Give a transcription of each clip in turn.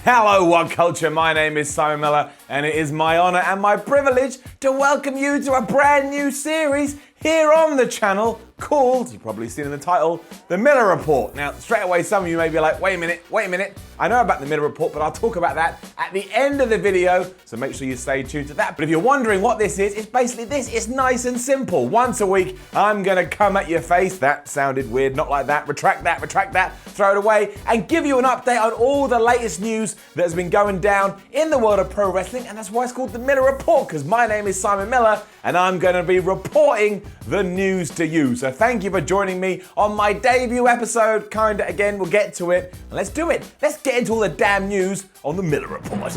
Hello, WhatCulture. My name is Simon Miller, and it is my honour and my privilege to welcome you to a brand new series here on the channel called, you've probably seen in the title, The Miller Report. Now, straight away, some of you may be like, wait a minute. I know about The Miller Report, but I'll talk about that at the end of the video, so make sure you stay tuned to that. But if you're wondering what this is, it's basically this. It's nice and simple. Once a week, I'm gonna come at your face. That sounded weird, not like that. Retract that, throw it away, and give you an update on all the latest news that has been going down in the world of pro wrestling, and that's why it's called The Miller Report, because my name is Simon Miller, and I'm gonna be reporting the news to you. So thank you for joining me on my debut episode. Kinda, again, we'll get to it. And let's do it. Let's get into all the damn news on the Miller Report.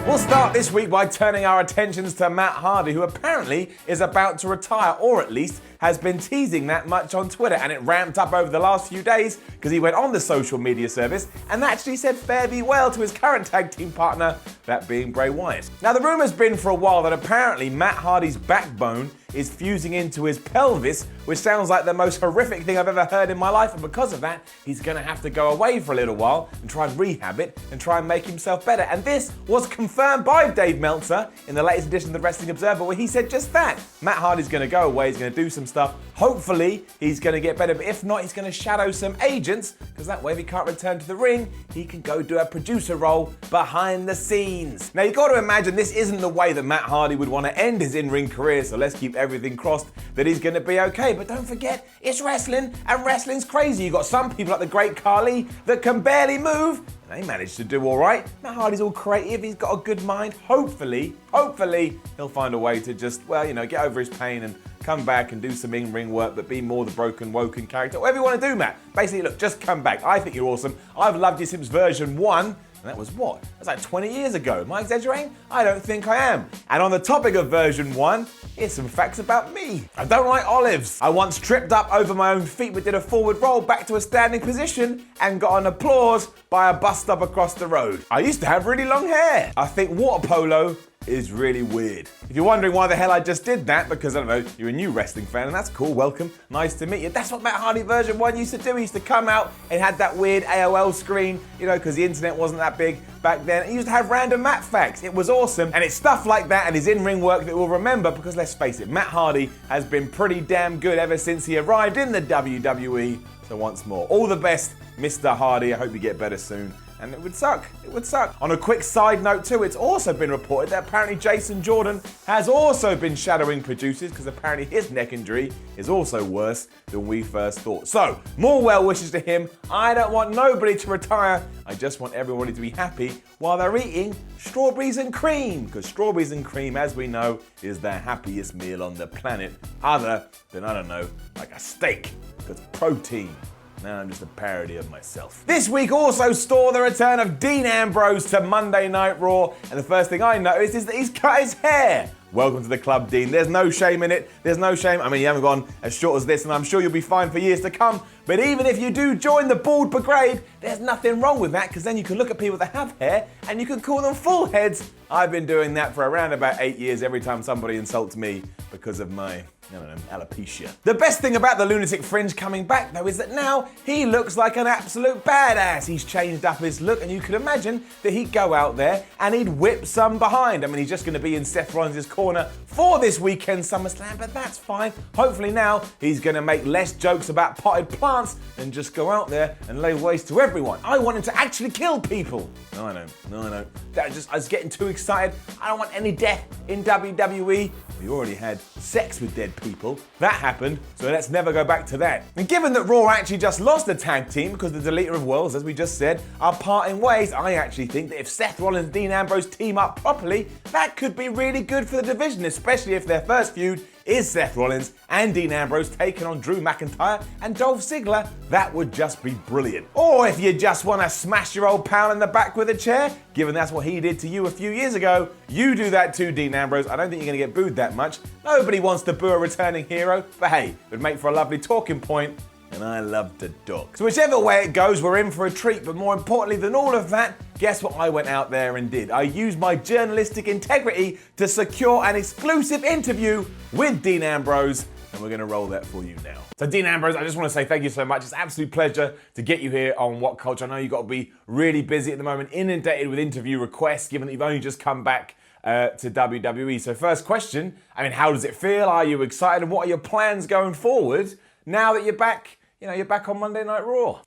We'll start this week by turning our attentions to Matt Hardy, who apparently is about to retire, or at least has been teasing that much on Twitter, and it ramped up over the last few days because he went on the social media service and actually said fare thee well to his current tag team partner, that being Bray Wyatt. Now, the rumor's been for a while that apparently Matt Hardy's backbone is fusing into his pelvis, which sounds like the most horrific thing I've ever heard in my life, and because of that, he's gonna have to go away for a little while and try and rehab it and try and make himself better. And this was confirmed by Dave Meltzer in the latest edition of the Wrestling Observer, where he said just that. Matt Hardy's gonna go away, he's gonna do some stuff. Hopefully, he's gonna get better, but if not, he's gonna shadow some agents, because that way, if he can't return to the ring, he can go do a producer role behind the scenes. Now, you've got to imagine this isn't the way that Matt Hardy would want to end his in-ring career, so let's keep everything crossed that he's gonna be okay. But don't forget, it's wrestling, and wrestling's crazy. You've got some people like the great Khali that can barely move, and they managed to do all right. Matt Hardy's all creative, he's got a good mind. Hopefully, he'll find a way to just, get over his pain and come back and do some in-ring work, but be more the broken, woken character. Whatever you want to do, Matt. Basically, look, just come back. I think you're awesome. I've loved you since version 1. And that was what? That's like 20 years ago. Am I exaggerating? I don't think I am. And on the topic of version 1, here's some facts about me. I don't like olives. I once tripped up over my own feet but did a forward roll back to a standing position and got an applause by a bus stop across the road. I used to have really long hair. I think water polo is really weird. If you're wondering why the hell I just did that, because, I don't know, you're a new wrestling fan, and that's cool, welcome, nice to meet you. That's what Matt Hardy version 1 used to do. He used to come out and had that weird AOL screen, because the internet wasn't that big back then. He used to have random Matt facts. It was awesome, and it's stuff like that and his in-ring work that we'll remember, because let's face it, Matt Hardy has been pretty damn good ever since he arrived in the WWE. So once more, all the best, Mr. Hardy. I hope you get better soon. And it would suck. On a quick side note too, it's also been reported that apparently Jason Jordan has also been shadowing producers, because apparently his neck injury is also worse than we first thought. So, more well wishes to him. I don't want nobody to retire. I just want everybody to be happy while they're eating strawberries and cream, because strawberries and cream, as we know, is the happiest meal on the planet, other than, I don't know, like a steak, because protein. Now I'm just a parody of myself. This week also saw the return of Dean Ambrose to Monday Night Raw, and the first thing I noticed is that he's cut his hair. Welcome to the club, Dean. There's no shame in it. There's no shame. I mean, you haven't gone as short as this, and I'm sure you'll be fine for years to come. But even if you do join the bald brigade, there's nothing wrong with that, because then you can look at people that have hair and you can call them full heads. I've been doing that for around about 8 years every time somebody insults me because of my, alopecia. The best thing about the Lunatic Fringe coming back, though, is that now he looks like an absolute badass. He's changed up his look, and you could imagine that he'd go out there and he'd whip some behind. I mean, he's just going to be in Seth Rollins' corner for this weekend's SummerSlam, but that's fine. Hopefully now he's going to make less jokes about potted plants and just go out there and lay waste to everyone. I want him to actually kill people. No, I don't. I was getting too excited. I don't want any death in WWE. We already had sex with dead people. That happened, so let's never go back to that. And given that Raw actually just lost the tag team because the Deleter of Worlds, as we just said, are parting ways, I actually think that if Seth Rollins and Dean Ambrose team up properly, that could be really good for the division, especially if their first feud is Seth Rollins and Dean Ambrose taking on Drew McIntyre and Dolph Ziggler. That would just be brilliant. Or if you just want to smash your old pal in the back with a chair, given that's what he did to you a few years ago, you do that too, Dean Ambrose. I don't think you're going to get booed that much. Nobody wants to boo a returning hero, but hey, it would make for a lovely talking point, and I love to talk. So whichever way it goes, we're in for a treat, but more importantly than all of that, guess what I went out there and did? I used my journalistic integrity to secure an exclusive interview with Dean Ambrose, and we're going to roll that for you now. So Dean Ambrose, I just want to say thank you so much. It's an absolute pleasure to get you here on WhatCulture. I know you've got to be really busy at the moment, inundated with interview requests, given that you've only just come back to WWE. So first question, how does it feel? Are you excited? And what are your plans going forward now that you're back, you're back on Monday Night Raw?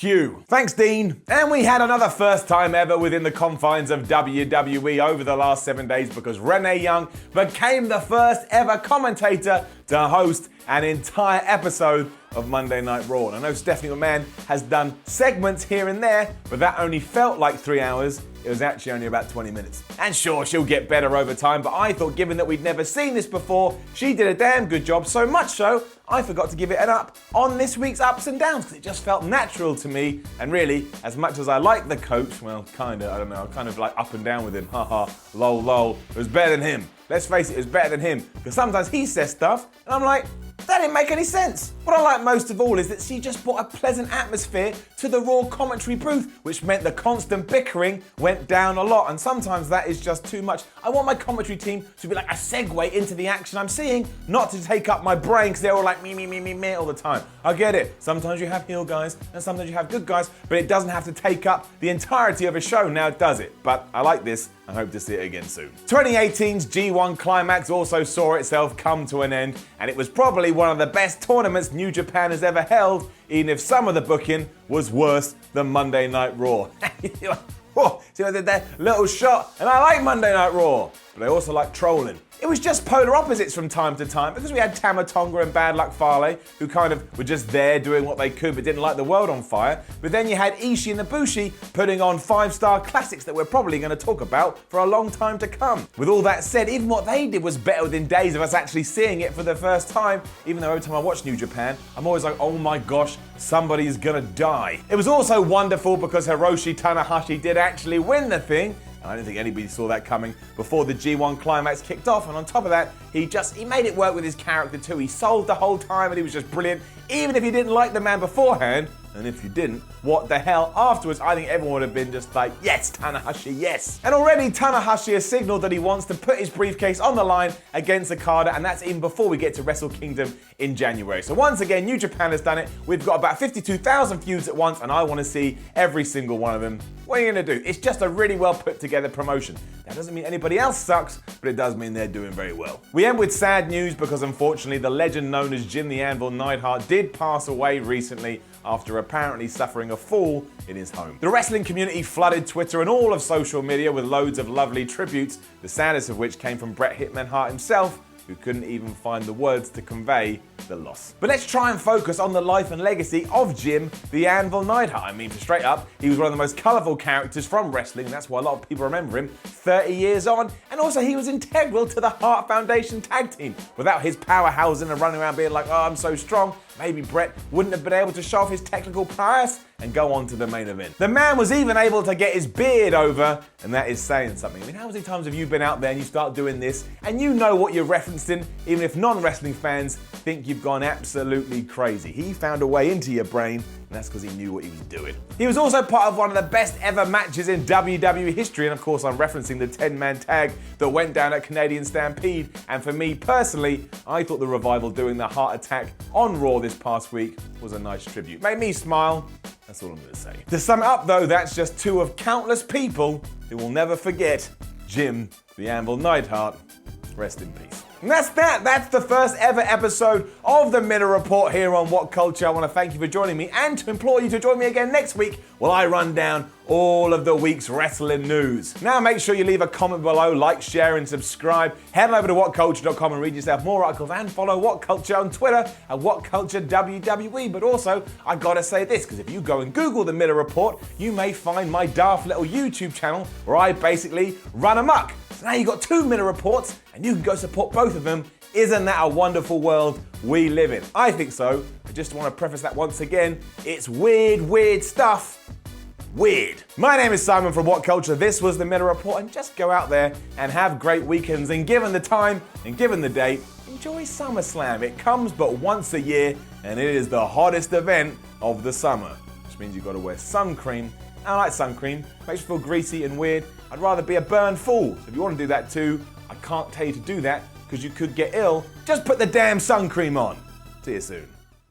You. Thanks, Dean. And we had another first time ever within the confines of WWE over the last 7 days because Renee Young became the first ever commentator to host an entire episode of Monday Night Raw. And I know Stephanie McMahon has done segments here and there, but that only felt like 3 hours. It was actually only about 20 minutes. And sure, she'll get better over time, but I thought given that we'd never seen this before, she did a damn good job, so much so, I forgot to give it an up on this week's ups and downs, because it just felt natural to me. And really, as much as I like the coach, well, kinda, I don't know, I'm kind of like up and down with him. Haha, lol, lol. It was better than him. Let's face it, it was better than him. Because sometimes he says stuff, and I'm like, that didn't make any sense. What I like most of all is that she just brought a pleasant atmosphere to the Raw commentary booth, which meant the constant bickering went down a lot, and sometimes that is just too much. I want my commentary team to be like a segue into the action I'm seeing, not to take up my brain because they're all like me all the time. I get it. Sometimes you have heel guys and sometimes you have good guys, but it doesn't have to take up the entirety of a show now, does it? But I like this. I hope to see it again soon. 2018's G1 Climax also saw itself come to an end, and it was probably one of the best tournaments New Japan has ever held, even if some of the booking was worse than Monday Night Raw. Oh, see what I did there? Little shot, and I like Monday Night Raw, but I also like trolling. It was just polar opposites from time to time because we had Tama Tonga and Bad Luck Fale who kind of were just there doing what they could but didn't light the world on fire. But then you had Ishii and Ibushi putting on 5-star classics that we're probably going to talk about for a long time to come. With all that said, even what they did was better within days of us actually seeing it for the first time, even though every time I watch New Japan, I'm always like, oh my gosh, somebody's gonna die. It was also wonderful because Hiroshi Tanahashi did actually win the thing. I don't think anybody saw that coming before the G1 Climax kicked off, and on top of that, he made it work with his character too. He sold the whole time and he was just brilliant, even if you didn't like the man beforehand. And if you didn't, what the hell afterwards? I think everyone would have been just like, yes, Tanahashi, yes. And already Tanahashi has signaled that he wants to put his briefcase on the line against Okada, and that's even before we get to Wrestle Kingdom in January. So once again, New Japan has done it. We've got about 52,000 feuds at once, and I want to see every single one of them. What are you going to do? It's just a really well put together promotion. That doesn't mean anybody else sucks, but it does mean they're doing very well. We end with sad news because unfortunately the legend known as Jim the Anvil Neidhart did pass away recently after apparently suffering a fall in his home. The wrestling community flooded Twitter and all of social media with loads of lovely tributes, the saddest of which came from Bret Hitman Hart himself, who couldn't even find the words to convey the loss. But let's try and focus on the life and legacy of Jim the Anvil Neidhart. For straight up, he was one of the most colourful characters from wrestling, and that's why a lot of people remember him 30 years on. And also, he was integral to the Hart Foundation tag team. Without his powerhousing and running around being like, oh, I'm so strong, maybe Bret wouldn't have been able to show off his technical prowess and go on to the main event. The man was even able to get his beard over, and that is saying something. How many times have you been out there and you start doing this and you know what you're referencing, even if non-wrestling fans think you've gone absolutely crazy? He found a way into your brain, and that's because he knew what he was doing. He was also part of one of the best ever matches in WWE history, and of course I'm referencing the 10-man tag that went down at Canadian Stampede, and for me personally, I thought the Revival doing the Heart Attack on Raw this past week was a nice tribute. Made me smile. That's all I'm going to say. To sum it up though, that's just two of countless people who will never forget Jim the Anvil Neidhart. Rest in peace. And that's that. That's the first ever episode of the Miller Report here on WhatCulture. I want to thank you for joining me and to implore you to join me again next week while I run down all of the week's wrestling news. Now make sure you leave a comment below, like, share and subscribe. Head on over to WhatCulture.com and read yourself more articles and follow WhatCulture on Twitter at WhatCultureWWE. But also, I gotta say this, because if you go and Google the Miller Report, you may find my daft little YouTube channel where I basically run amok. So now you've got two Miller Reports and you can go support both of them. Isn't that a wonderful world we live in? I think so. I just want to preface that once again. It's weird stuff. Weird. My name is Simon from WhatCulture. This was the Miller Report, and just go out there and have great weekends. And given the time and given the date, enjoy SummerSlam. It comes but once a year, and it is the hottest event of the summer, which means you've got to wear sun cream. I like sun cream. Makes you feel greasy and weird. I'd rather be a burned fool. So if you want to do that too, I can't tell you to do that. because you could get ill, just put the damn sun cream on. See you soon.